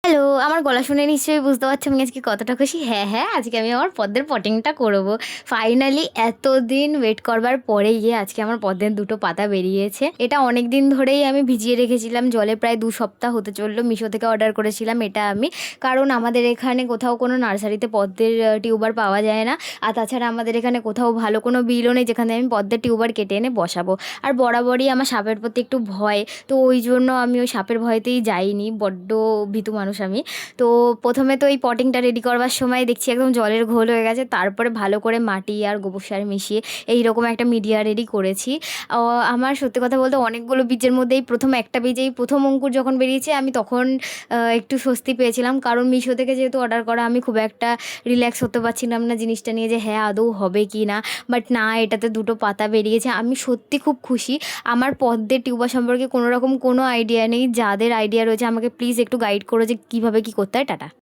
Hello, আমার গলা শুনে নিশ্চয়ই বুঝতে পারছো আমি আজকে কতটা খুশি। হ্যাঁ, আজকে আমি আমার পদ্মের পটিংটা করবো। ফাইনালি এতদিন ওয়েট করবার পরে গিয়ে আজকে আমার পদ্মের ২ টো পাতা বেরিয়েছে। এটা অনেকদিন ধরেই আমি ভিজিয়ে রেখেছিলাম জলে, প্রায় ২ সপ্তাহ হতে চললো। মিশো থেকে অর্ডার করেছিলাম এটা আমি। কারণ আমাদের এখানে কোথাও কোনো নার্সারিতে পদ্মের টিউবার পাওয়া যায় না। আর তাছাড়া আমাদের এখানে কোথাও ভালো কোনো বিলও নেই যেখানে আমি পদ্মের টিউবার কেটে এনে বসাবো। আর বরাবরই আমার সাপের প্রতি একটু ভয়। তো ওই জন্য আমি ওই সাপের ভয়তেই যাইনি। বড্ড ভীতু মানুষ আমি। তো প্রথমে তো এই পটিংটা রেডি করবার সময় দেখছি একদম জলের ঘোল হয়ে গেছে। তারপরে ভালো করে মাটি আর গোবর সার মিশিয়ে এইরকম একটা মিডিয়া রেডি করেছি। আমার সত্যি কথা বলতে অনেকগুলো বীজের মধ্যেই প্রথম একটা বীজেই প্রথম অঙ্কুর যখন বেরিয়েছে আমি তখন একটু স্বস্তি পেয়েছিলাম। কারণ মিশো থেকে যেহেতু অর্ডার করা, আমি খুব একটা রিল্যাক্স হতে পারছিলাম না জিনিসটা নিয়ে যে হ্যাঁ আদৌ হবে কি না। বাট না, এটাতে ২ টো পাতা বেরিয়েছে। আমি সত্যি খুব খুশি। আমার পদ্মের টিউবার সম্পর্কে কোনো রকম কোনো আইডিয়া নেই। যাদের আইডিয়া রয়েছে আমাকে প্লিজ একটু গাইড করো যে কীভাবে কী করতে হয়। টাটা।